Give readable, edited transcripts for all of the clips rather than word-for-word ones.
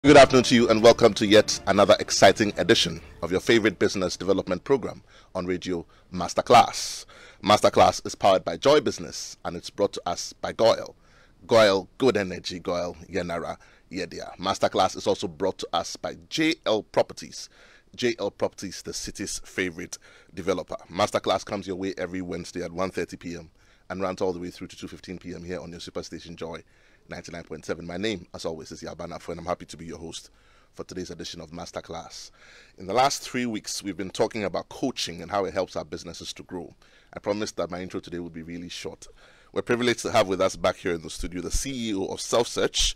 Good afternoon to you and welcome to yet another exciting edition of your favorite business development program on Radio Masterclass. Masterclass is powered by Joy Business and it's brought to us by Goyle. Goyle, good energy, Goyle, Yenara, Yedia. Masterclass is also brought to us by JL Properties. JL Properties, the city's favorite developer. Masterclass comes your way every Wednesday at 1:30 p.m. and runs all the way through to 2:15 p.m. here on your superstation Joy 99.7. My name, as always, is Yaw Anim Barnafo, and I'm happy to be your host for today's edition of Masterclass. In the last 3 weeks, we've been talking about coaching and how it helps our businesses to grow. I promised that my intro today would be really short. We're privileged to have with us back here in the studio the CEO of Self-Search,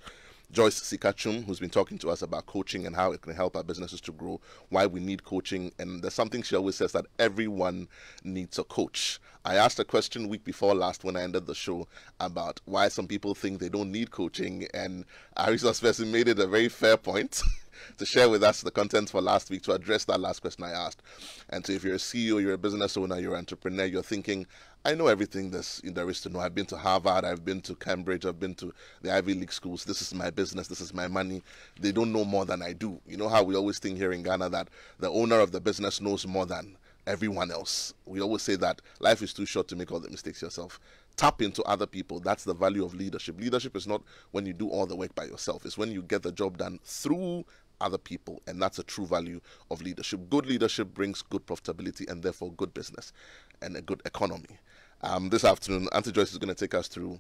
Sika Twum, who's been talking to us about coaching and how it can help our businesses to grow, why we need coaching, and there's something she always says that everyone needs a coach. I asked a question week before last when I ended the show about why some people think they don't need coaching, and our resource person made it a very fair point to share with us the contents for last week to address that last question I asked. And so if you're a CEO, you're a business owner, you're an entrepreneur, you're thinking, I know everything there is to know. I've been to Harvard, I've been to Cambridge, I've been to the Ivy League schools. This is my business, this is my money. They don't know more than I do. You know how we always think here in Ghana that the owner of the business knows more than everyone else. We always say that life is too short to make all the mistakes yourself. Tap into other people. That's the value of leadership. Leadership is not when you do all the work by yourself. It's when you get the job done through other people, and that's a true value of leadership. Good leadership brings good profitability and therefore good business and a good economy. This afternoon, Auntie Joyce is going to take us through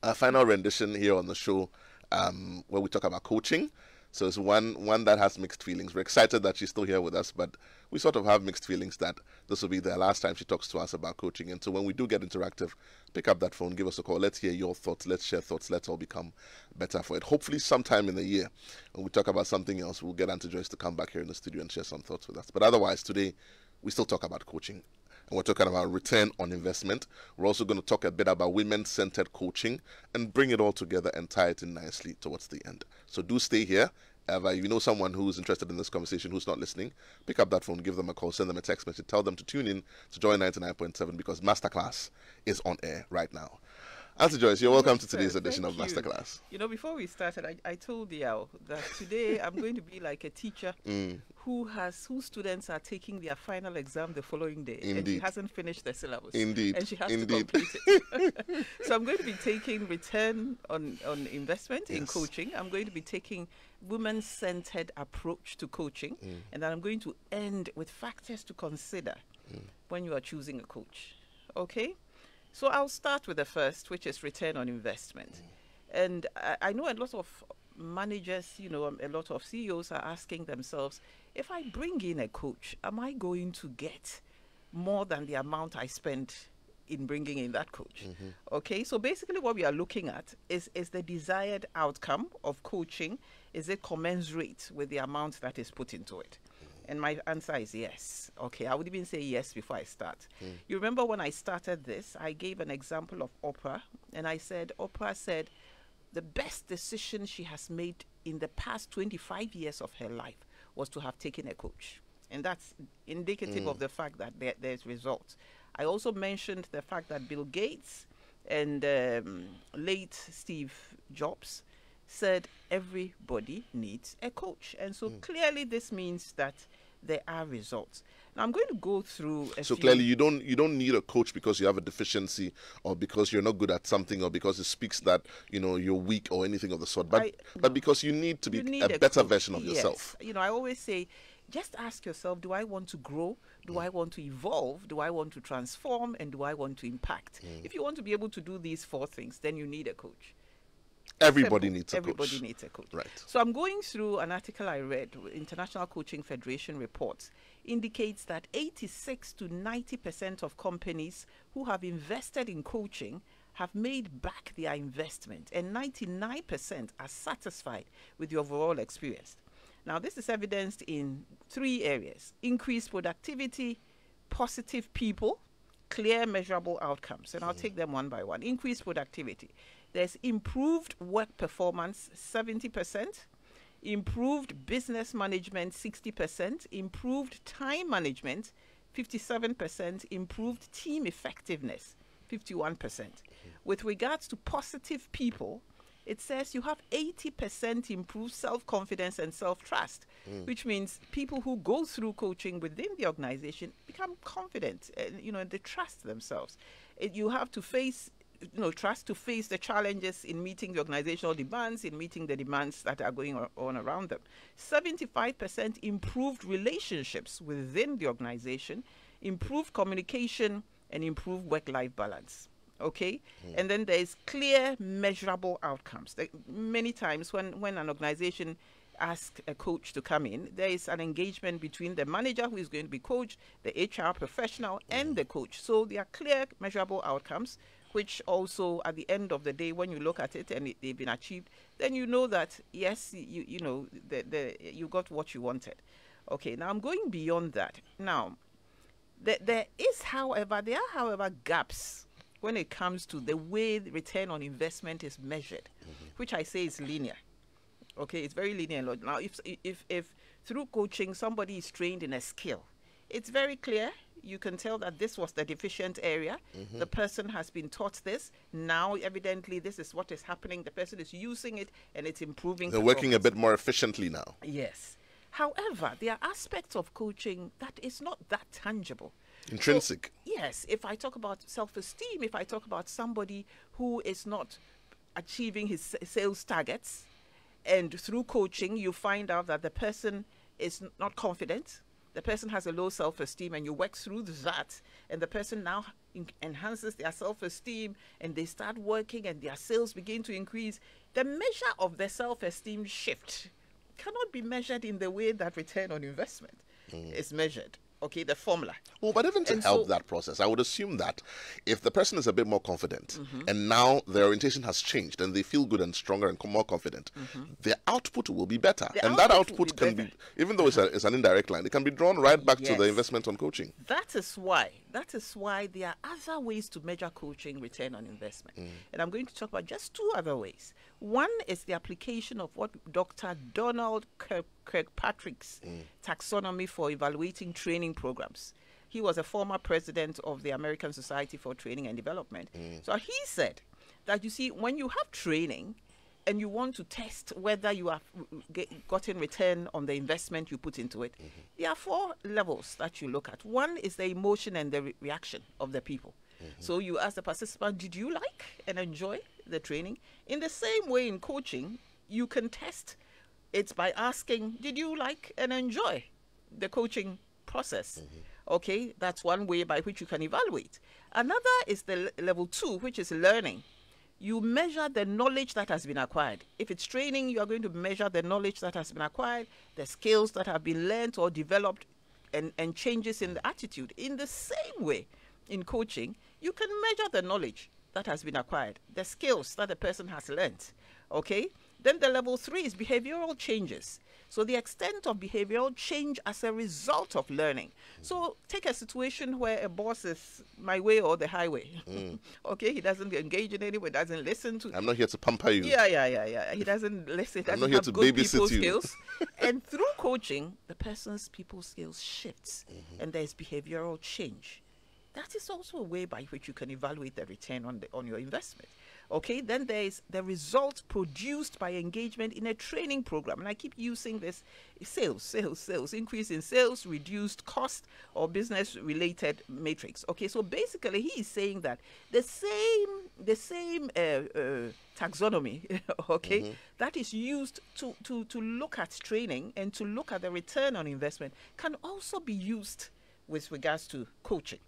a final rendition here on the show where we talk about coaching. So it's one that has mixed feelings. We're excited that she's still here with us, but we sort of have mixed feelings that this will be the last time she talks to us about coaching. And so when we do get interactive, pick up that phone, give us a call. Let's hear your thoughts. Let's share thoughts. Let's all become better for it. Hopefully sometime in the year, when we talk about something else, we'll get Auntie Joyce to come back here in the studio and share some thoughts with us. But otherwise, today, we still talk about coaching. And we're talking about return on investment. We're also going to talk a bit about women-centered coaching and bring it all together and tie it in nicely towards the end. So do stay here. If you know someone who's interested in this conversation who's not listening, pick up that phone, give them a call, send them a text message, tell them to tune in to Joy 99.7 because Masterclass is on air right now. Auntie Joyce, you're welcome to today's edition of Masterclass. You know, before we started, I told Yaw that today I'm going to be like a teacher whose students are taking their final exam the following day. Indeed. And she hasn't finished the syllabus. Indeed. And she has to complete it. So I'm going to be taking return on investment in coaching. I'm going to be taking women-centered approach to coaching. And then I'm going to end with factors to consider when you are choosing a coach. Okay? So I'll start with the first, which is return on investment. And I know a lot of managers, you know, a lot of CEOs are asking themselves, if I bring in a coach, am I going to get more than the amount I spend in bringing in that coach? Okay, so basically what we are looking at is the desired outcome of coaching. Is it commensurate with the amount that is put into it? And my answer is yes. Okay, I would even say yes before I start. You remember when I started this, I gave an example of Oprah, and I said, Oprah said the best decision she has made in the past 25 years of her life was to have taken a coach. And that's indicative of the fact that there's results. I also mentioned the fact that Bill Gates and late Steve Jobs said everybody needs a coach. And so clearly this means that there are results. Now I'm going to go through clearly you don't need a coach because you have a deficiency or because you're not good at something or because it speaks that you know you're weak or anything of the sort, but because you need to be a better version of yourself. You know, I always say, just ask yourself, do I want to grow? Do I want to evolve? Do I want to transform? And do I want to impact? If you want to be able to do these four things, then you need a coach. Everybody needs a coach. Everybody needs a coach. Right. So I'm going through an article I read, International Coaching Federation reports, indicates that 86 to 90% of companies who have invested in coaching have made back their investment, and 99% are satisfied with the overall experience. Now, this is evidenced in three areas: increased productivity, positive people, clear measurable outcomes. And I'll take them one by one. Increased productivity. There's improved work performance, 70%, improved business management, 60%, improved time management, 57%, improved team effectiveness, 51%. With regards to positive people, it says you have 80% improved self-confidence and self-trust, which means people who go through coaching within the organization become confident, and they trust themselves. You have to face trust to face the challenges in meeting the organizational demands, in meeting the demands that are going on around them. 75% improved relationships within the organization, improved communication, and improved work-life balance. Okay? And then there's clear, measurable outcomes. Many times when an organization asks a coach to come in, there is an engagement between the manager who is going to be coached, the HR professional, and the coach. So there are clear, measurable outcomes, which also at the end of the day, when you look at it and they've been achieved, then you know that, yes, you got what you wanted. Okay, now I'm going beyond that. Now, there are, however, gaps when it comes to the way the return on investment is measured, which I say is linear. Okay, it's very linear. Now, if through coaching somebody is trained in a skill, it's very clear. You can tell that this was the deficient area. The person has been taught this. Now, evidently, this is what is happening. The person is using it, and it's improving. They're working a bit more efficiently now. Yes. However, there are aspects of coaching that is not that tangible. Intrinsic. So, yes. If I talk about self-esteem, if I talk about somebody who is not achieving his sales targets, and through coaching, you find out that the person is not confident, the person has a low self-esteem, and you work through that, and the person now enhances their self-esteem, and they start working, and their sales begin to increase. The measure of the self-esteem shift cannot be measured in the way that return on investment is measured. Okay, the formula. Well, but even to help that process, I would assume that if the person is a bit more confident and now their orientation has changed and they feel good and stronger and more confident, their output will be better. And that output can be, even though it's an indirect line, it can be drawn right back to the investment on coaching. That is why there are other ways to measure coaching return on investment. And I'm going to talk about just two other ways. One is the application of what Dr. Donald Kirkpatrick's taxonomy for evaluating training programs. He was a former president of the American Society for Training and Development. So he said that, you see, when you have training and you want to test whether you have gotten return on the investment you put into it, there are 4 levels that you look at. One is the emotion and the reaction of the people. So you ask the participant, did you like and enjoy the training? In the same way in coaching, you can test it by asking, did you like and enjoy the coaching process? Okay, that's one way by which you can evaluate. Another is the level 2, which is learning. You measure the knowledge that has been acquired. If it's training, you are going to measure the knowledge that has been acquired, the skills that have been learned or developed, and changes in the attitude. In the same way, in coaching, you can measure the knowledge that has been acquired, the skills that the person has learned. Okay? Then the level 3 is behavioral changes. So the extent of behavioral change as a result of learning. So take a situation where a boss is my way or the highway. Okay, he doesn't engage in any way, doesn't listen to. I'm not here to pamper you. Yeah. He doesn't listen. He doesn't I'm not here to good babysit people you. skills. And through coaching, the person's people skills shifts, and there's behavioral change. That is also a way by which you can evaluate the return on your investment. Okay, then there is the result produced by engagement in a training program. And I keep using this: sales, increase in sales, reduced cost, or business-related matrix. Okay, so basically he is saying that the same taxonomy, okay, that is used to look at training and to look at the return on investment can also be used with regards to coaching.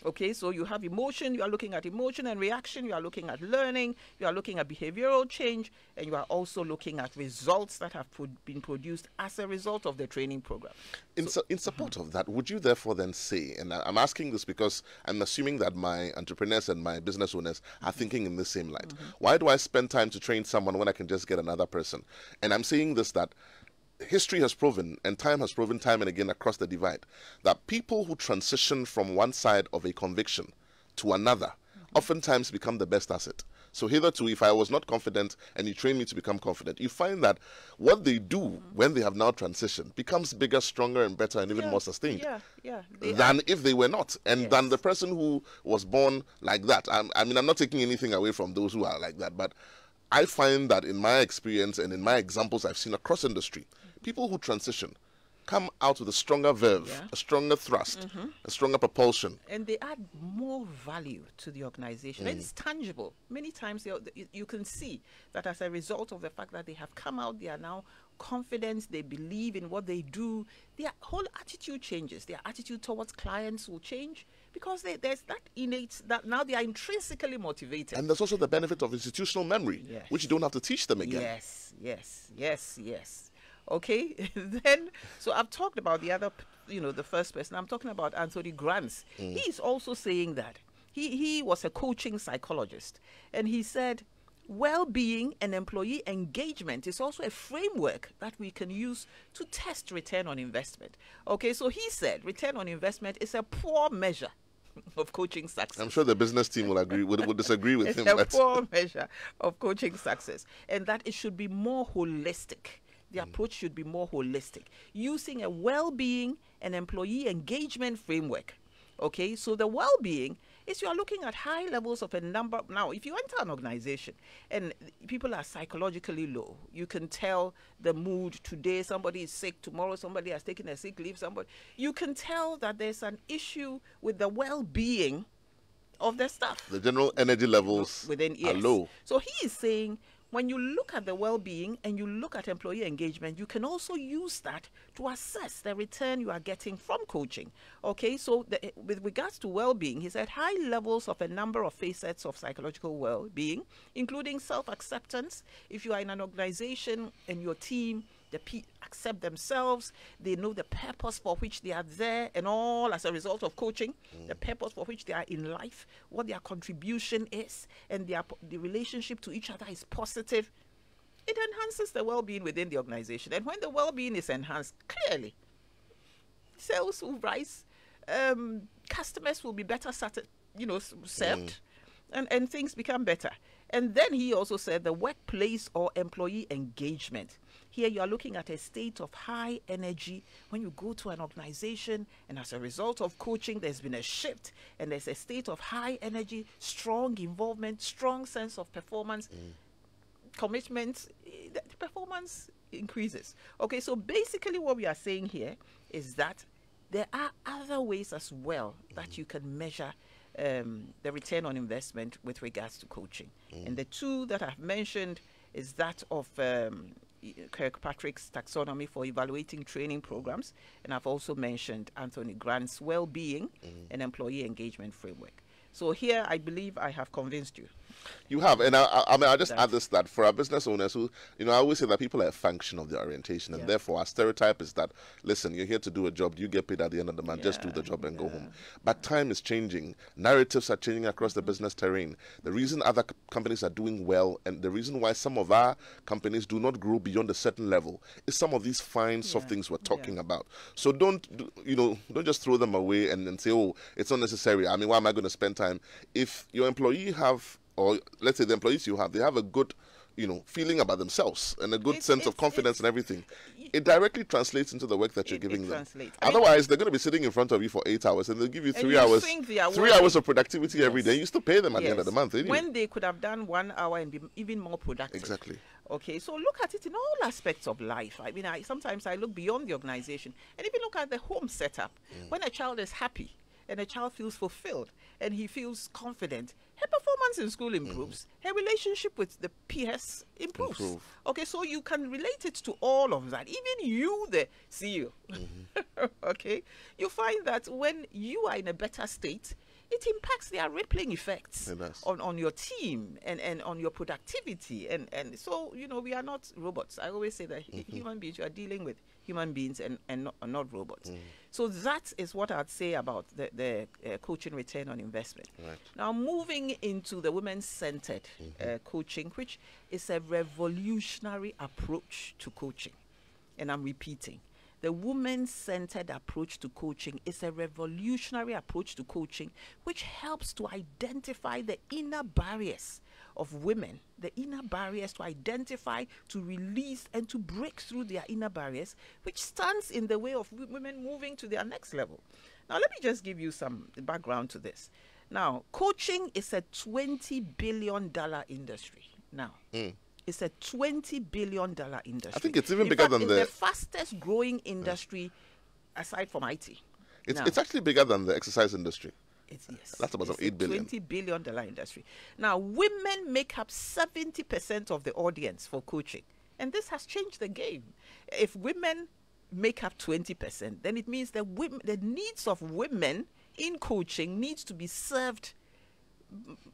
Okay, so you have emotion, you are looking at emotion and reaction, you are looking at learning, you are looking at behavioral change, and you are also looking at results that have been produced as a result of the training program. In support of that, would you therefore then say, and I'm asking this because I'm assuming that my entrepreneurs and my business owners are thinking in the same light. Why do I spend time to train someone when I can just get another person? And I'm saying this, that history has proven, and time has proven time and again across the divide, that people who transition from one side of a conviction to another oftentimes become the best asset. So hitherto, if I was not confident and you train me to become confident, you find that what they do when they have now transitioned becomes bigger, stronger, and better, and even more sustained than if they were not. And than the person who was born like that. I mean, I'm not taking anything away from those who are like that, but I find that in my experience and in my examples I've seen across industry, people who transition come out with a stronger verve, a stronger thrust, a stronger propulsion. And they add more value to the organization. It's tangible. Many times you can see that as a result of the fact that they have come out, they are now confident, they believe in what they do, their whole attitude changes. Their attitude towards clients will change because there's that innate, that now they are intrinsically motivated. And there's also the benefit of institutional memory, which you don't have to teach them again. Yes. Okay, then, so I've talked about the other, the first person. I'm talking about Anthony Grants. He's also saying that he was a coaching psychologist, and he said well-being and employee engagement is also a framework that we can use to test return on investment. Okay, so he said return on investment is a poor measure of coaching success. I'm sure the business team will agree, would disagree with him. It's a poor measure of coaching success, and that it should be more holistic. The approach should be more holistic, using a well-being and employee engagement framework. Okay, so the well-being is you are looking at high levels of a number. Now, if you enter an organization and people are psychologically low, you can tell the mood. Today, somebody is sick. Tomorrow, somebody has taken a sick leave. You can tell that there's an issue with the well-being of the staff. The general energy levels are low. So he is saying, when you look at the well-being and you look at employee engagement, you can also use that to assess the return you are getting from coaching. Okay, so with regards to well-being, he said high levels of a number of facets of psychological well-being, including self-acceptance. If you are in an organization and your team, the accept themselves, they know the purpose for which they are there, and all as a result of coaching, the purpose for which they are in life, what their contribution is, and the relationship to each other is positive. It enhances the well-being within the organization. And when the well-being is enhanced, clearly, sales will rise, customers will be better served, and things become better. And then he also said the workplace or employee engagement. Here you are looking at a state of high energy when you go to an organization, and as a result of coaching, there's been a shift, and there's a state of high energy, strong involvement, strong sense of performance, commitment. The performance increases. Okay, so basically what we are saying here is that there are other ways as well that you can measure the return on investment with regards to coaching. And the two that I've mentioned is that of Kirkpatrick's taxonomy for evaluating training programs, and I've also mentioned Anthony Grant's well-being and employee engagement framework. So here, I believe I have convinced you. You have, and I just add this, that for our business owners who, I always say that people are a function of their orientation, and therefore our stereotype is that, listen, you're here to do a job, you get paid at the end of the month, just do the job and go home. But time is changing, narratives are changing across the business terrain. The reason other companies are doing well, and the reason why some of our companies do not grow beyond a certain level, is some of these fine, soft things we're talking about. So don't just throw them away and say, oh, it's unnecessary. I mean, why am I going to spend time? If your employee have, or let's say the employees you have, they have a good, feeling about themselves and a good sense of confidence and everything, it directly translates into the work that you're giving them. Otherwise, they're going to be sitting in front of you for 8 hours, and they'll give you 3 hours, 3 hours of productivity every day. You still pay them at the end of the month, anyway. When they could have done 1 hour and be even more productive. Exactly. Okay, so look at it in all aspects of life. I mean, sometimes I look beyond the organization, and even look at the home setup. When a child is happy and a child feels fulfilled and he feels confident, her performance in school improves, her relationship with the peers improves. Okay, so you can relate it to all of that. Even you, the CEO, okay, you find that when you are in a better state, it impacts their rippling effects on your team and on your productivity. And so, we are not robots. I always say that human beings, you are dealing with human beings and not robots. So that is what I'd say about the coaching return on investment. Now, moving into the women-centered coaching, which is a revolutionary approach to coaching. And I'm repeating. The woman-centered approach to coaching is a revolutionary approach to coaching which helps to identify the inner barriers of women, the inner barriers to identify, to release, and to break through their inner barriers, which stands in the way of women moving to their next level. Now, let me just give you some background to this. Now, coaching is a $20 billion industry. now. It's a $20 billion industry. I think it's even bigger than it's the fastest growing industry aside from IT. It's actually bigger than the exercise industry. Yes. That's about $8 billion. $20 billion industry. Now, women make up 70% of the audience for coaching. And this has changed the game. If women make up 20%, then it means that the needs of women in coaching needs to be served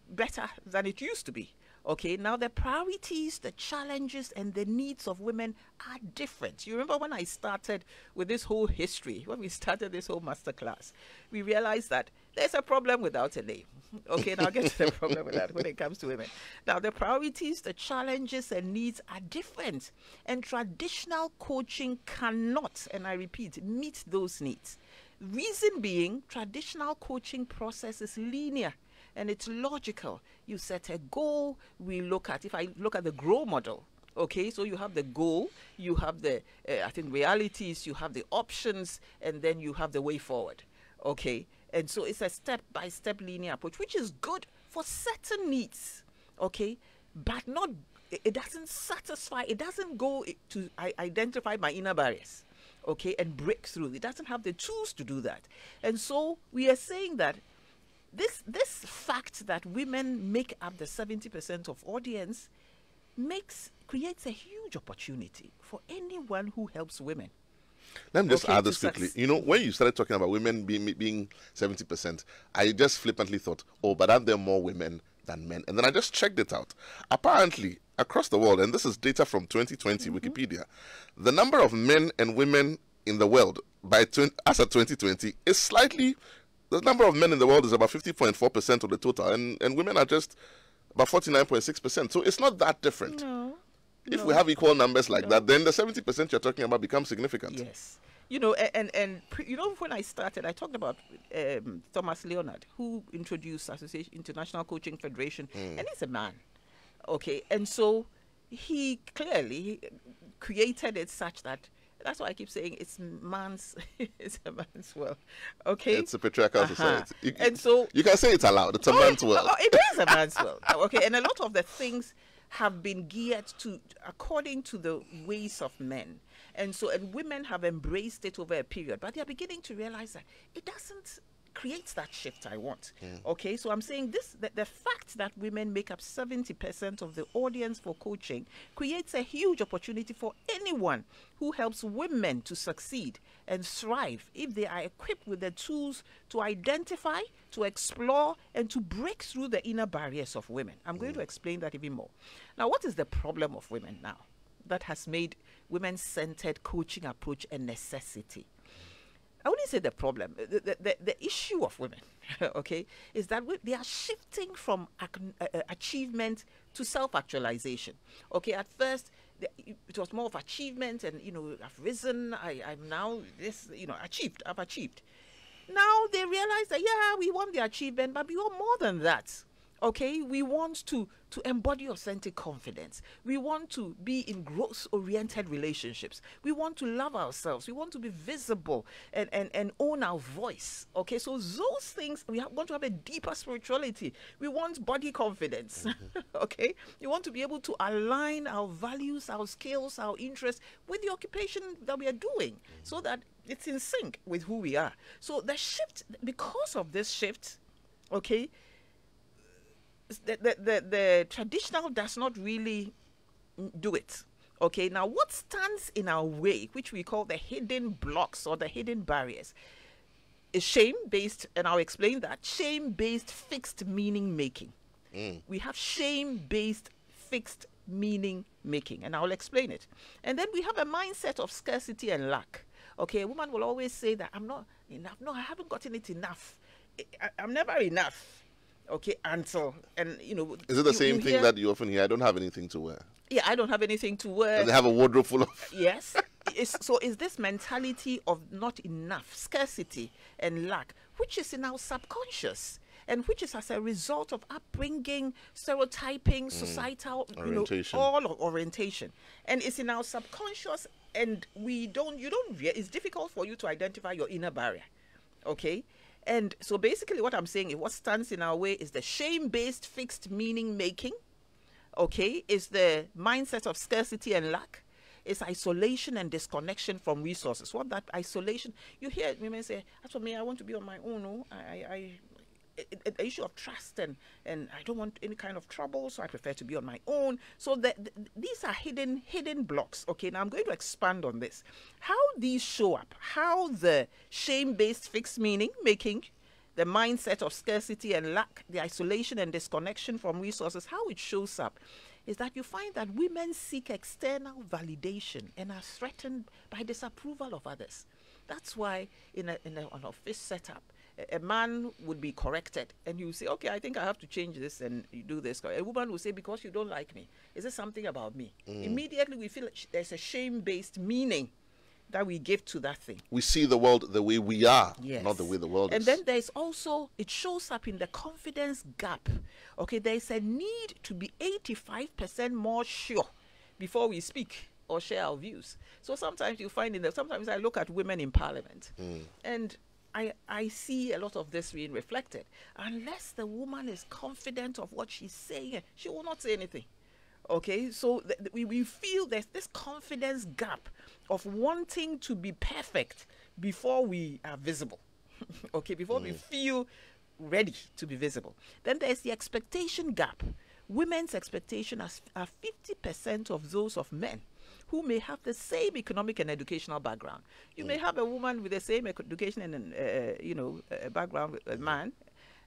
better than it used to be. Okay, now the priorities, the challenges, and the needs of women are different. You remember when I started with this whole history, when we started this whole masterclass, we realized that there's a problem without a name. Okay, now I'll get to the problem with that when it comes to women. Now, the priorities, the challenges, and needs are different. And traditional coaching cannot, and I repeat, meet those needs. Reason being, traditional coaching process is linear. And it's logical. You set a goal. If I look at the GROW model, okay, so you have the goal, you have the, realities, you have the options, and then you have the way forward, okay? And so it's a step-by-step linear approach, which is good for certain needs, okay? But it doesn't satisfy, it doesn't go to identify my inner barriers, okay, and break through. It doesn't have the tools to do that. And so we are saying that this fact that women make up the 70% of audience creates a huge opportunity for anyone who helps women. Let me just add this quickly. You know, when you started talking about women being 70%, I just flippantly thought, oh, but aren't there more women than men? And then I just checked it out. Apparently, across the world, and this is data from 2020 Wikipedia, the number of men and women in the world as of 2020 is slightly. The number of men in the world is about 50.4% of the total, and women are just about 49.6%. So it's not that different. No. If we have equal numbers like that, then the 70% you're talking about becomes significant. Yes. You know, and you know, when I started, I talked about Thomas Leonard, who introduced International Coaching Federation, and he's a man. Okay, and so he clearly created it such that. That's why I keep saying it's a man's world. Okay, it's a patriarchal society. And so you can say it's allowed. It's a man's world. It is a man's world. Okay, and a lot of the things have been geared to according to the ways of men, and women have embraced it over a period, but they are beginning to realize that it doesn't create that shift I want. Okay, so I'm saying the fact that women make up 70% of the audience for coaching creates a huge opportunity for anyone who helps women to succeed and thrive if they are equipped with the tools to identify, to explore, and to break through the inner barriers of women. I'm going to explain that even more. Now, what is the problem of women now that has made women-centered coaching approach a necessity? I wouldn't say the problem. The issue of women, okay, is that they are shifting from achievement to self-actualization. Okay, at first it was more of achievement, and I've risen. I'm now this. I've achieved. Now they realize that we want the achievement, but we want more than that. Okay, we want to embody authentic confidence. We want to be in growth-oriented relationships. We want to love ourselves. We want to be visible and own our voice. Okay, so those things, we want to have a deeper spirituality. We want body confidence. Okay, we want to be able to align our values, our skills, our interests with the occupation that we are doing so that it's in sync with who we are. So the shift, because of this shift, okay, the traditional does not really do it. Okay, now what stands in our way, which we call the hidden blocks or the hidden barriers, is shame-based, and I'll explain that, shame-based fixed meaning making. We have shame-based fixed meaning making, and I'll explain it. And then we have a mindset of scarcity and lack. Okay, a woman will always say that I'm not enough. No, I haven't gotten it enough. I'm never enough. Okay, until, and is it the same thing that you often hear? I don't have anything to wear. Yeah, I don't have anything to wear. And they have a wardrobe full of. Yes. So is this mentality of not enough, scarcity and lack, which is in our subconscious, and which is as a result of upbringing, stereotyping, societal, orientation. All of orientation, and it's in our subconscious, and it's difficult for you to identify your inner barrier. Okay. And so basically what I'm saying is what stands in our way is the shame-based fixed meaning making, okay, is the mindset of scarcity and lack. It's isolation and disconnection from resources. What that isolation, you hear women say, as for me, I want to be on my own. No, the issue of trust and I don't want any kind of trouble, so I prefer to be on my own. So these are hidden blocks. Okay, now I'm going to expand on this. How these show up, how the shame-based fixed meaning making, the mindset of scarcity and lack, the isolation and disconnection from resources, how it shows up is that you find that women seek external validation and are threatened by disapproval of others. That's why in an office setup, a man would be corrected and you say, okay, I think I have to change this and you do this. A woman will say, because you don't like me, is there something about me? Immediately we feel there's a shame-based meaning that we give to that thing. We see the world the way we are, not the way the world is. And then there's also, it shows up in the confidence gap. Okay, there's a need to be 85% more sure before we speak or share our views. So sometimes you find sometimes I look at women in parliament and I see a lot of this being reflected. Unless the woman is confident of what she's saying, she will not say anything. Okay, so we feel there's this confidence gap of wanting to be perfect before we are visible. Okay, before we feel ready to be visible. Then there's the expectation gap. Women's expectations are 50% of those of men who may have the same economic and educational background. You may have a woman with the same education and background with a man,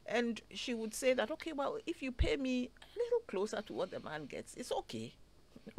and she would say that, okay, well, if you pay me a little closer to what the man gets, it's okay.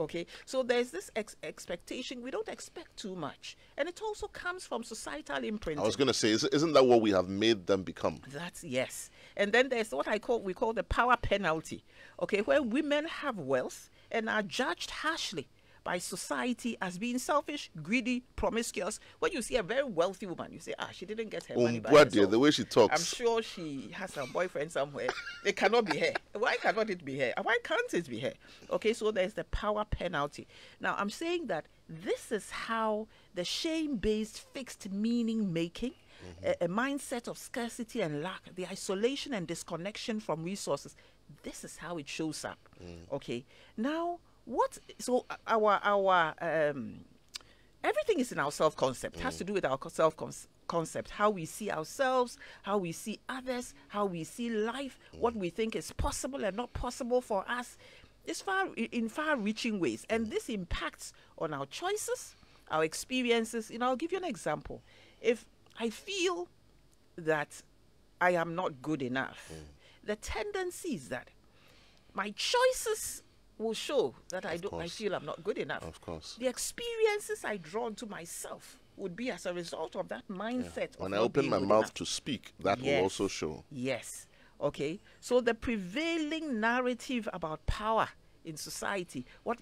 Okay, so there's this expectation. We don't expect too much. And it also comes from societal imprinting. I was going to say, isn't that what we have made them become? That's, yes. And then there's what we call the power penalty. Okay, where women have wealth and are judged harshly by society as being selfish, greedy, promiscuous. When you see a very wealthy woman, you say, she didn't get her money by herself. The way she talks. I'm sure she has a boyfriend somewhere. It cannot be her. Why cannot it be her? Why can't it be her? Okay, so there's the power penalty. Now, I'm saying that this is how the shame-based fixed meaning making, a mindset of scarcity and lack, the isolation and disconnection from resources, this is how it shows up. Okay, now, our everything is in our self-concept. It has to do with our self-concept, how we see ourselves, how we see others, how we see life, what we think is possible and not possible for us. It's in far-reaching ways, and this impacts on our choices, our experiences. I'll give you an example. If I feel that I am not good enough, the tendency is that my choices will show that I feel I'm not good enough. Of course. The experiences I draw to myself would be as a result of that mindset. When I open my mouth to speak, that will also show. Yes. Okay. So the prevailing narrative about power in society, what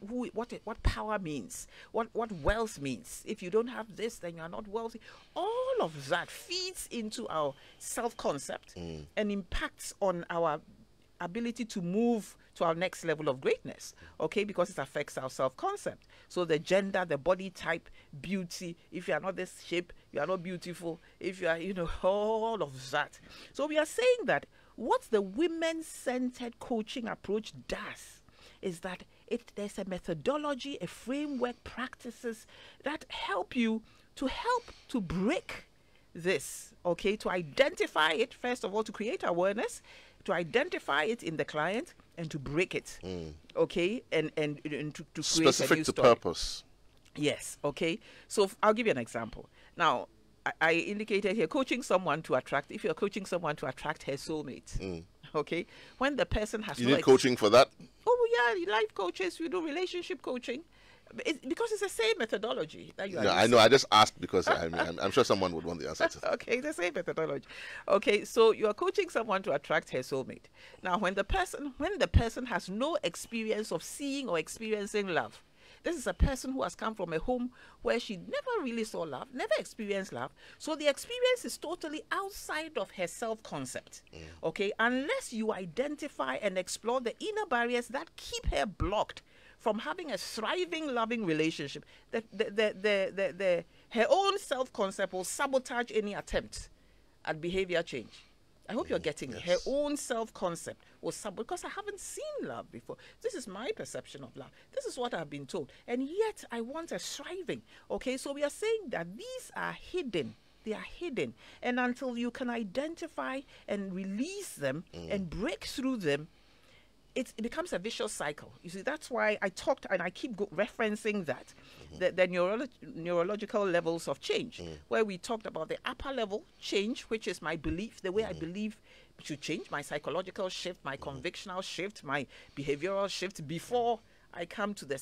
power means, what wealth means. If you don't have this, then you're not wealthy. All of that feeds into our self-concept and impacts on our ability to move to our next level of greatness, okay, because it affects our self-concept. So the gender, the body type, beauty, if you are not this shape, you are not beautiful, if you are, all of that. So we are saying that what the women-centered coaching approach does is that there's a methodology, a framework, practices that help you to break this, okay, to identify it, first of all, to create awareness, to identify it in the client, and to break it, okay, and to create specific a new to story. Purpose. Yes, okay. So I'll give you an example. Now, I indicated here, if you're coaching someone to attract her soulmate, okay, when the person has you need coaching for that? Oh yeah, life coaches, we do relationship coaching. Because it's the same methodology that you are using. I know. I just asked because I'm sure someone would want the answer to that. Okay, the same methodology. Okay, so you are coaching someone to attract her soulmate. Now, when the person has no experience of seeing or experiencing love, this is a person who has come from a home where she never really saw love, never experienced love. So the experience is totally outside of her self-concept. Okay, unless you identify and explore the inner barriers that keep her blocked from having a thriving, loving relationship, her own self-concept will sabotage any attempt at behavior change. I hope you're getting it. Her own self-concept was because I haven't seen love before. This is my perception of love. This is what I've been told. And yet I want a striving. Okay, so we are saying that these are hidden. They are hidden. And until you can identify and release them and break through them, it becomes a vicious cycle. You see, that's why I talked, and I keep referencing that, the neurological levels of change, where we talked about the upper level change, which is my belief, the way I believe should change, my psychological shift, my convictional shift, my behavioral shift, before I come to the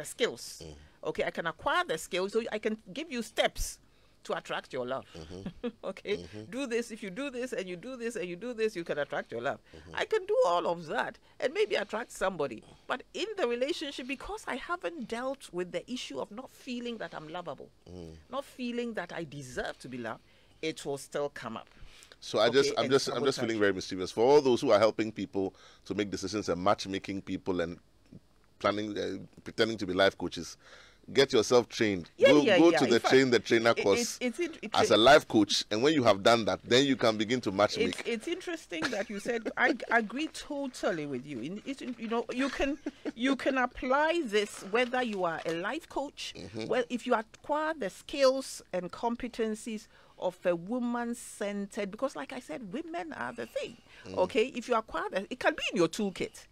skills. Okay, I can acquire the skills, so I can give you steps to attract your love. Okay, do this. If you do this and you do this and you do this, you can attract your love. I can do all of that and maybe attract somebody, but in the relationship, because I haven't dealt with the issue of not feeling that I'm lovable, not feeling that I deserve to be loved, it will still come up. So I'm just feeling very mischievous for all those who are helping people to make decisions and matchmaking people and planning, pretending to be life coaches. Get yourself trained. Go to the train the trainer course as a life coach, and when you have done that, then you can begin to matchmake. It's interesting that you said. I agree totally with you. You know, you can apply this whether you are a life coach. Well, if you acquire the skills and competencies of a woman-centered, because like I said, women are the thing. Okay, if you acquire that, it can be in your toolkit.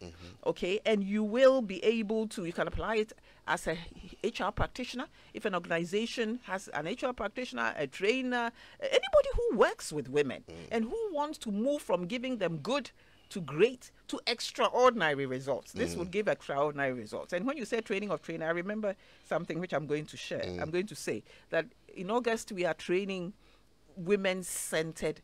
Okay, and you will be able to. You can apply it as a HR practitioner. If an organization has an HR practitioner, a trainer, anybody who works with women and who wants to move from giving them good to great to extraordinary results, this would give extraordinary results. And when you say training of trainer, I remember something which I'm going to share. I'm going to say that in August we are training women-centered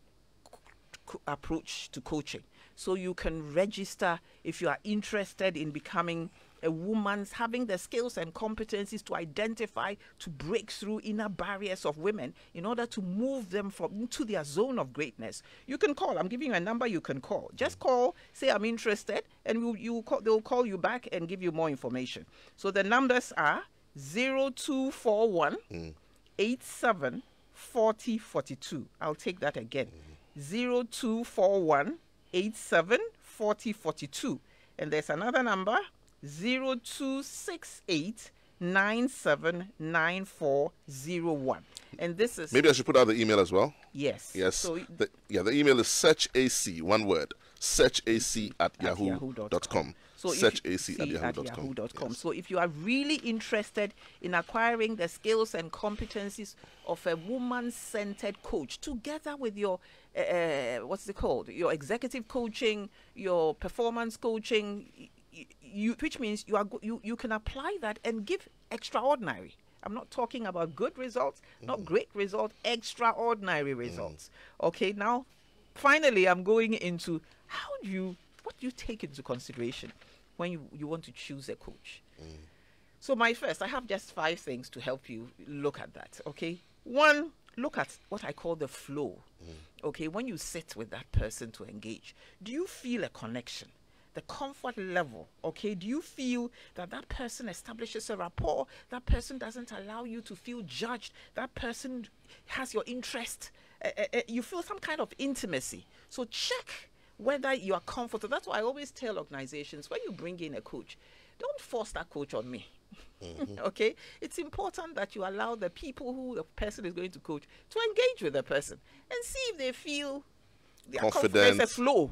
approach to coaching. So you can register if you are interested in becoming a woman's, having the skills and competencies to identify, to break through inner barriers of women in order to move them into their zone of greatness. You can call. I'm giving you a number you can call. Just call, say I'm interested, and they'll call you back and give you more information. So the numbers are 0241 87 40 42. I'll take that again. 0241 87 40 42. And there's another number, 0268 979401. And this is... Maybe I should put out the email as well. Yes. Yes. So the email is searchac, one word, searchac@yahoo.com. So searchac@yahoo.com. Yes. So if you are really interested in acquiring the skills and competencies of a woman-centered coach, together with your what's it called? Your executive coaching, your performance coaching, which means you can apply that and give extraordinary. I'm not talking about good results, not great results, extraordinary results. Okay, now finally I'm going into what do you take into consideration when you want to choose a coach. So I have just 5 things to help you look at that. Okay, 1, look at what I call the flow. Okay, when you sit with that person to engage, do you feel a connection? The comfort level, okay? Do you feel that that person establishes a rapport? That person doesn't allow you to feel judged? That person has your interest? You feel some kind of intimacy. So check whether you are comfortable. That's why I always tell organizations, when you bring in a coach, don't force that coach on me. Okay? It's important that you allow the people who the person is going to coach to engage with the person and see if they feel confident. There's a flow.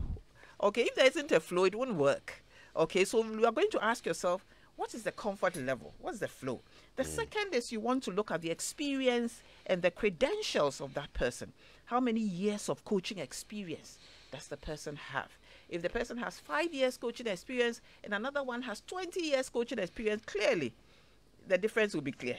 Okay, if there isn't a flow, it won't work. Okay, so you are going to ask yourself, what is the comfort level? What's the flow? The second is you want to look at the experience and the credentials of that person. How many years of coaching experience does the person have? If the person has 5 years coaching experience and another one has 20 years coaching experience, clearly the difference will be clear.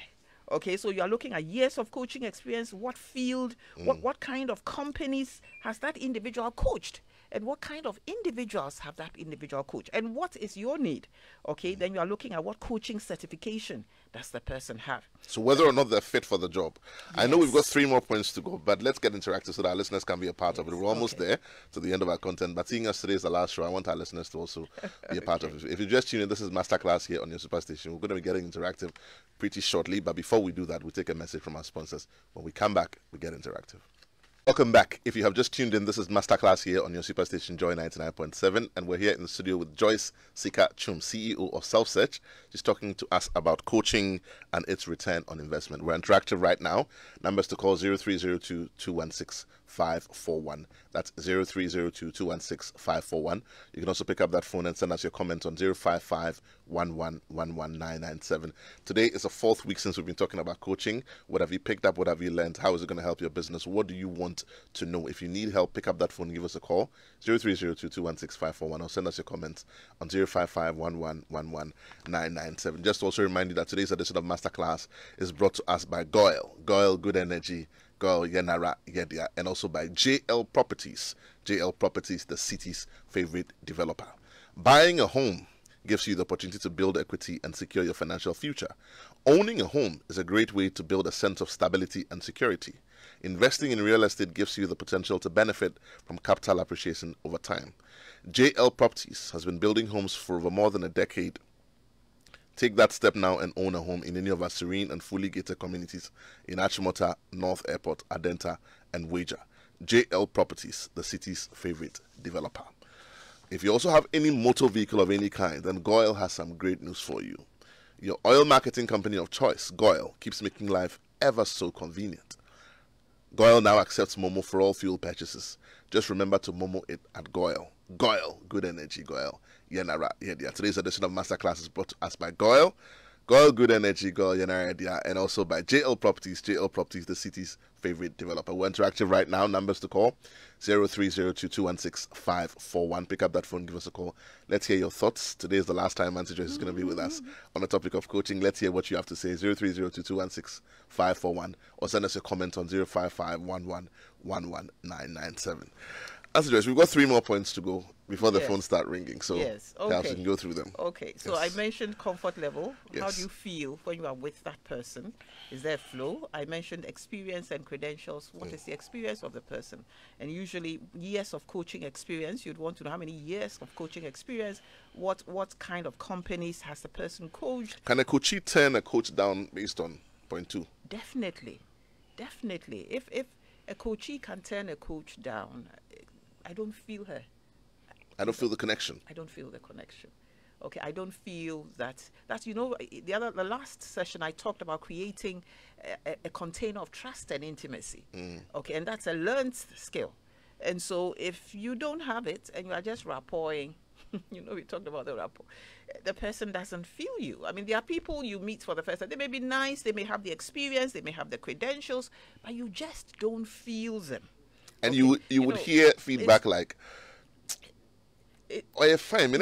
Okay, so you are looking at years of coaching experience, what field, what kind of companies has that individual coached? And what kind of individuals have that individual coach? And what is your need? Okay, then you are looking at what coaching certification does the person have. So whether or not they're fit for the job. Yes. I know we've got 3 more points to go, but let's get interactive so that our listeners can be a part of it. We're almost there to the end of our content, but seeing us today is the last show, I want our listeners to also be a part of it. If you just tuned in, this is Masterclass here on your Superstation. We're going to be getting interactive pretty shortly, but before we do that, we'll take a message from our sponsors. When we come back, we get interactive. Welcome back. If you have just tuned in, this is Masterclass here on your superstation Joy 99.7, and we're here in the studio with Joyce Sika Twum, CEO of Self-Search. She's talking to us about coaching and its return on investment. We're interactive right now. Numbers to call 0302-216-541. That's 0302-216-541. You can also pick up that phone and send us your comment on 055-1111-997. Today is the fourth week since we've been talking about coaching. What have you picked up? What have you learned? How is it going to help your business? What do you want to know? If you need help, pick up that phone and give us a call, 0302-216-541, or send us your comments on 055-1111-997. Just to also remind you that today's edition of Masterclass is brought to us by Goyle, Good Energy, Goyle Yenara Yedia, and also by JL Properties. JL Properties, the city's favorite developer. Buying a home gives you the opportunity to build equity and secure your financial future. Owning a home is a great way to build a sense of stability and security. Investing in real estate gives you the potential to benefit from capital appreciation over time. JL Properties has been building homes for over more than a decade. Take that step now and own a home in any of our serene and fully gated communities in Achimota, North Airport, Adenta, and Wager. JL Properties, the city's favorite developer. If you also have any motor vehicle of any kind, then Goyle has some great news for you. Your oil marketing company of choice, Goyle, keeps making life ever so convenient. Goyle now accepts Momo for all fuel purchases. Just remember to Momo it at Goyle. Goyle, Good Energy, Goyle Yenara Yedia. Today's edition of Masterclass is brought to us by Goyle, Good Energy, Goyle Yenara Yedia, and also by JL Properties, the city's favorite developer. We're interactive right now. Numbers to call, 0302-216-541. Pick up that phone, give us a call. Let's hear your thoughts. Today is the last time Auntie Joyce is going to be with us on the topic of coaching. Let's hear what you have to say, 0302-216-541, or send us a comment on 055-1111-997. Auntie Joyce, we've got 3 more points to go before the phones start ringing, so perhaps we can go through them. Okay, so I mentioned comfort level. How do you feel when you are with that person? Is there flow? I mentioned experience and credentials. What is the experience of the person? And usually years of coaching experience, you'd want to know how many years of coaching experience, what kind of companies has the person coached. Can a coachee turn a coach down based on point 2? Definitely. If a coachee can turn a coach down, I don't feel her. I don't feel the connection. I don't feel the connection. Okay, I don't feel that you know, the last session I talked about creating a container of trust and intimacy. Okay, and that's a learned skill. And so if you don't have it and you are just rapporting, you know, we talked about the rapport, the person doesn't feel you. I mean, there are people you meet for the first time. They may be nice, they may have the experience, they may have the credentials, but you just don't feel them. And you would hear feedback like, "Oh, you're fine. That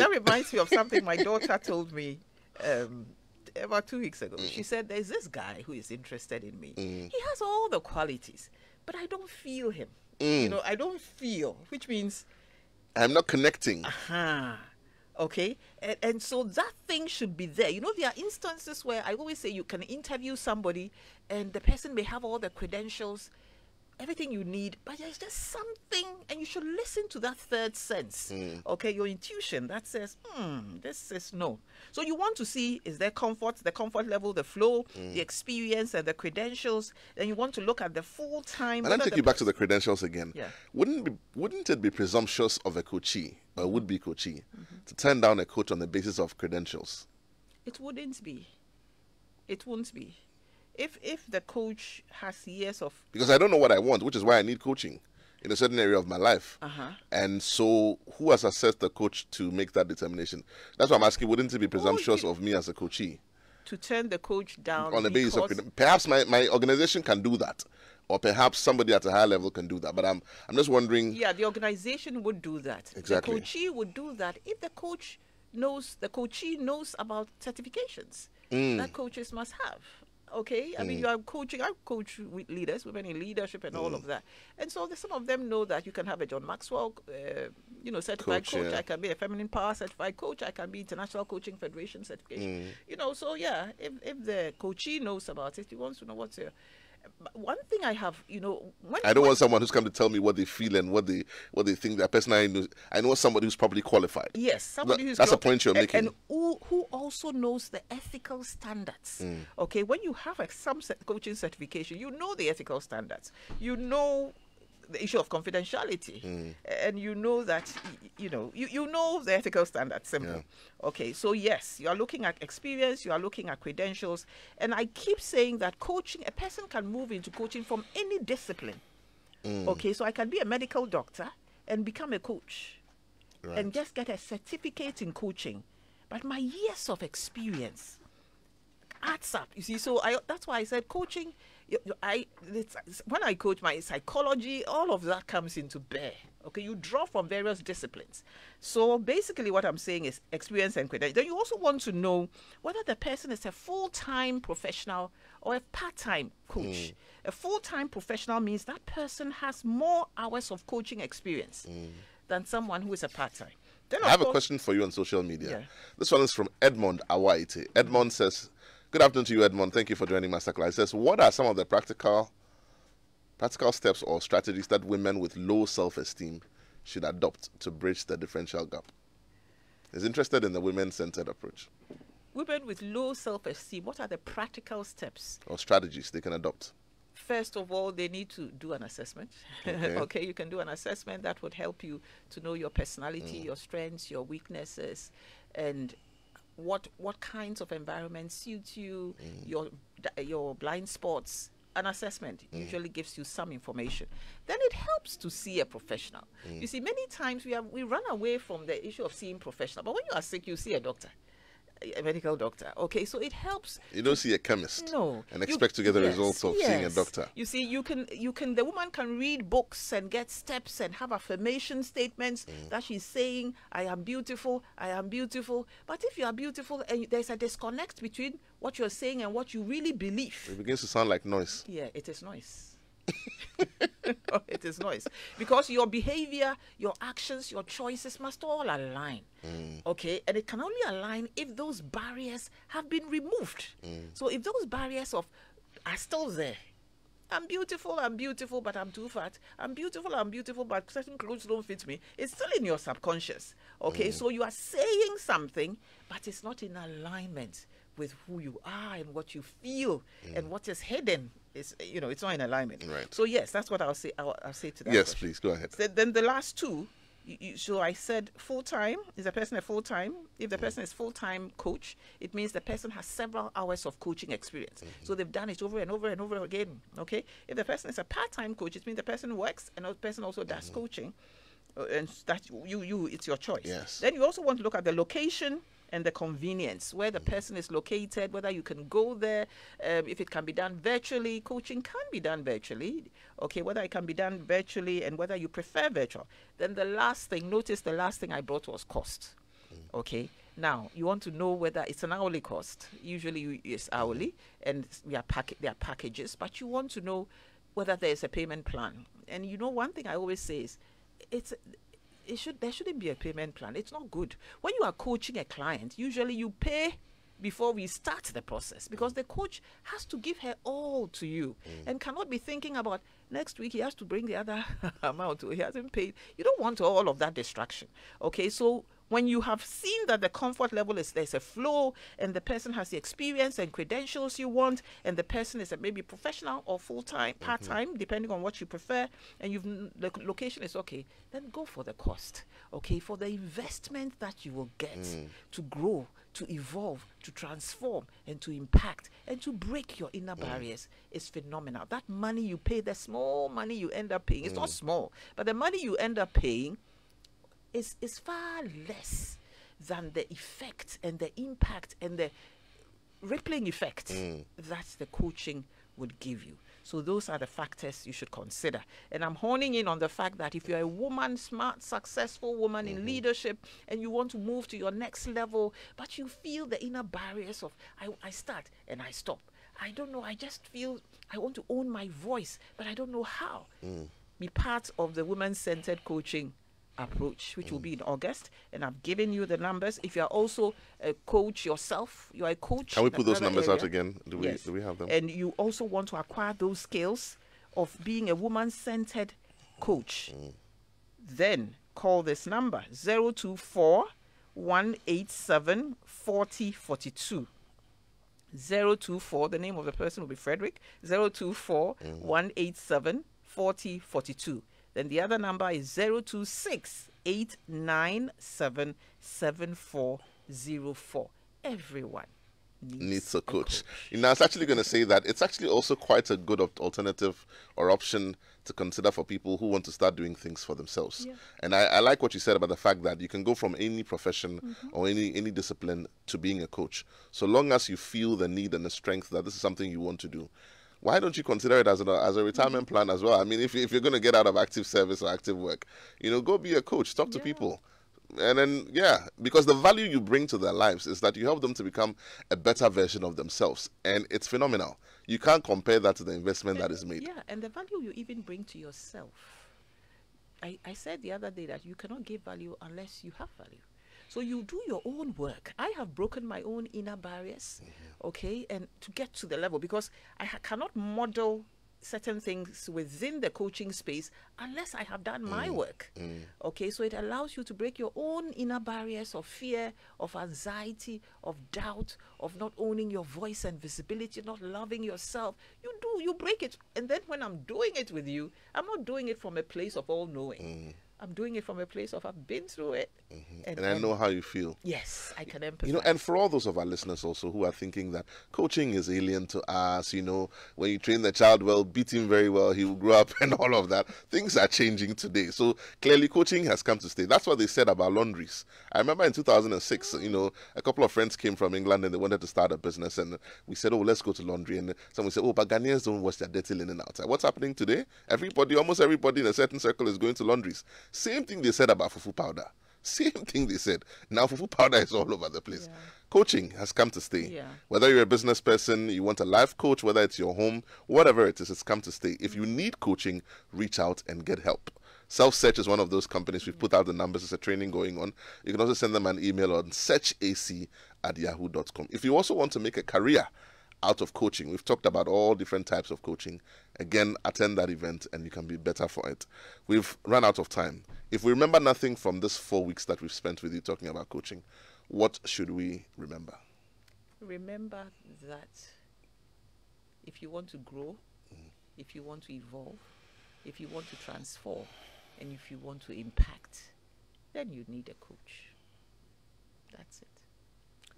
reminds me of something my daughter told me about 2 weeks ago. She said, "There's this guy who is interested in me. He has all the qualities, but I don't feel him. You know, I don't feel, which means I'm not connecting." Okay, and so that thing should be there. You know, there are instances where I always say you can interview somebody and the person may have all the credentials, everything you need, but there's just something, and you should listen to that third sense. Okay, your intuition that says, this is no. So you want to see, is there comfort, the comfort level, the flow, the experience, and the credentials. Then you want to look at the full time. And I'll take you back to the credentials again. Wouldn't it be presumptuous of a coachee, or would-be coachee, to turn down a coach on the basis of credentials? It wouldn't be. It won't be. If the coach has years of... Because I don't know what I want, which is why I need coaching in a certain area of my life. And so who has assessed the coach to make that determination? That's why I'm asking, wouldn't it be presumptuous of me as a coachee to turn the coach down on the basis of... Perhaps my organization can do that, or perhaps somebody at a higher level can do that. But I'm just wondering... Yeah, the organization would do that. Exactly. The coachee would do that if the coachee knows about certifications that coaches must have. Okay, I mean, I coach with leaders, women in leadership and all of that. And so some of them know that you can have a John Maxwell, certified coach. I can be a feminine power certified coach. I can be International Coaching Federation certification. You know, so yeah, if the coachee knows about it, he wants to know what's here. One thing I have, when I don't want someone who's come to tell me what they feel and what they think. That person I know somebody who's probably qualified. Yes, somebody who's that's a point you're making. And who also knows the ethical standards. Okay, when you have some coaching certification, you know the ethical standards. You know the issue of confidentiality, and you know that you know the ethical standards. Simple. Yeah. Okay, so yes, you are looking at experience, you are looking at credentials, and I keep saying that coaching, a person can move into coaching from any discipline. Okay, so I can be a medical doctor and become a coach, right, and just get a certificate in coaching, but my years of experience adds up. You see, so that's why I said coaching. When I coach, my psychology, all of that comes into bear. Okay, you draw from various disciplines. So basically what I'm saying is experience and credentials. Then you also want to know whether the person is a full-time professional or a part-time coach. A full-time professional means that person has more hours of coaching experience than someone who is a part-time. Then I have a question for you on social media. Yeah. This one is from Edmond Awaite. Edmond says, good afternoon to you, Edmond. Thank you for joining Masterclass. He says, what are some of the practical steps or strategies that women with low self-esteem should adopt to bridge the differential gap? He's interested in the women-centered approach. Women with low self-esteem, what are the practical steps or strategies they can adopt? First of all, they need to do an assessment. Okay. Okay, you can do an assessment that would help you to know your personality, your strengths, your weaknesses, and what kinds of environments suit you, your blind spots. An assessment usually gives you some information. Then it helps to see a professional. You see, many times we run away from the issue of seeing professional, but when you are sick, you see a doctor, a medical doctor. Okay, so it helps. You don't see a chemist, no, and expect to get the results of seeing a doctor. You see, the woman can read books and get steps and have affirmation statements that she's saying, I am beautiful, I am beautiful. But if you are beautiful and there's a disconnect between what you're saying and what you really believe, it begins to sound like noise. Yeah, it is noise. It is noise, because your behavior, your actions, your choices must all align. Okay, and it can only align if those barriers have been removed. So if those barriers are still there, I'm beautiful, but I'm too fat. I'm beautiful, but certain clothes don't fit me. It's still in your subconscious. Okay, so you are saying something, but it's not in alignment with who you are and what you feel, and what is hidden is, it's not in alignment. Right. So yes, that's what I'll say. I'll say to that. Yes, question. Please go ahead. Then the last two. So I said full-time. Is the person a full-time? If the person is full-time coach, it means the person has several hours of coaching experience. So they've done it over and over and over again. Okay. If the person is a part-time coach, it means the person works and the person also does coaching, and that it's your choice. Yes. Then you also want to look at the location and the convenience, where the person is located, whether you can go there, if it can be done virtually. Coaching can be done virtually, okay, whether it can be done virtually and whether you prefer virtual. Then the last thing I brought was cost. Okay, now you want to know whether it's an hourly cost. Usually it's hourly, and there are packages, but you want to know whether there's a payment plan. And one thing I always say is, there shouldn't be a payment plan. It's not good. When you are coaching a client, usually you pay before we start the process, because the coach has to give her all to you and cannot be thinking about next week he has to bring the other amount. He hasn't paid. You don't want all of that distraction. Okay, so when you have seen that the comfort level there's a flow, and the person has the experience and credentials you want, and the person is maybe professional or full-time, part-time, depending on what you prefer, and the location is okay, then go for the cost, okay, for the investment that you will get to grow, to evolve, to transform, and to impact, and to break your inner barriers is phenomenal. That money you pay, the small money you end up paying, it's not small, but the money you end up paying is far less than the effect and the impact and the rippling effect that the coaching would give you. So those are the factors you should consider. And I'm honing in on the fact that if you're a woman, smart, successful woman in leadership, and you want to move to your next level, but you feel the inner barriers of, I start and I stop. I don't know, I just feel I want to own my voice, but I don't know how. Be part of the women-centered coaching approach, which will be in August, and I've given you the numbers. If you are also a coach yourself, you are a coach. Can we put those numbers area. out again? Yes. Do we have them? And you also want to acquire those skills of being a woman-centered coach, then call this number 024 187 4042. 024, the name of the person will be Frederick. 024 187 4042. Then the other number is 026 897 7404. Everyone needs a coach. You know, I was actually going to say that it's actually also quite a good alternative or option to consider for people who want to start doing things for themselves. Yeah. And I like what you said about the fact that you can go from any profession or any discipline to being a coach, so long as you feel the need and the strength that this is something you want to do. Why don't you consider it as a retirement plan as well? I mean, if you're going to get out of active service or active work, you know, go be a coach, talk to people. And then, because the value you bring to their lives is that you help them to become a better version of themselves. And it's phenomenal. You can't compare that to the investment that is made. Yeah, and the value you even bring to yourself. I said the other day that you cannot give value unless you have value. So you do your own work. I have broken my own inner barriers, okay, and to get to the level, because I cannot model certain things within the coaching space unless I have done my work. Okay, so it allows you to break your own inner barriers of fear, of anxiety, of doubt, of not owning your voice and visibility, not loving yourself. You break it. And then when I'm doing it with you, I'm not doing it from a place of all knowing. I'm doing it from a place of I've been through it. And I know how you feel. Yes, I can empathize. You know, and for all those of our listeners also who are thinking that coaching is alien to us, you know, when you train the child well, beat him very well, he will grow up and all of that. Things are changing today. So clearly coaching has come to stay. That's what they said about laundries. I remember in 2006, you know, a couple of friends came from England and they wanted to start a business, and we said, oh, let's go to laundry. And someone said, oh, but Ghanaians don't wash their dirty linen outside. What's happening today? Almost everybody in a certain circle is going to laundries. Same thing they said about fufu powder. Same thing they said. Now fufu powder is all over the place. Coaching has come to stay. Whether you're a business person, you want a life coach, whether it's your home, whatever it is, it's come to stay. If you need coaching, reach out and get help. Self-Search is one of those companies. We've put out the numbers. There's a training going on. You can also send them an email on searchac@yahoo.com. If you also want to make a career out of coaching, we've talked about all different types of coaching. Again, attend that event and you can be better for it. We've run out of time. If we remember nothing from this 4 weeks that we've spent with you talking about coaching, what should we remember? Remember that if you want to grow, if you want to evolve, if you want to transform, and if you want to impact, then you need a coach. That's it.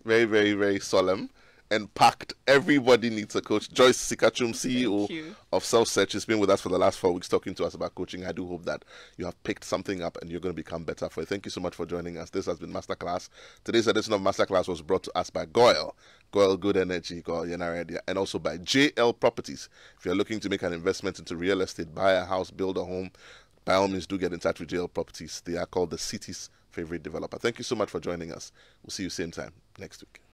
Very, very, very solemn and packed. Everybody needs a coach. Joyce Sika Twum, CEO of Self-Search, has been with us for the last 4 weeks talking to us about coaching. I do hope that you have picked something up and you're going to become better for it. Thank you so much for joining us. This has been Masterclass. Today's edition of Masterclass was brought to us by Goyle Good Energy, Goyle Yenaredia, and also by JL Properties. If you're looking to make an investment into real estate, buy a house, build a home, by all means do get in touch with JL Properties. They are called the city's favorite developer. Thank you so much for joining us. We'll see you same time next week.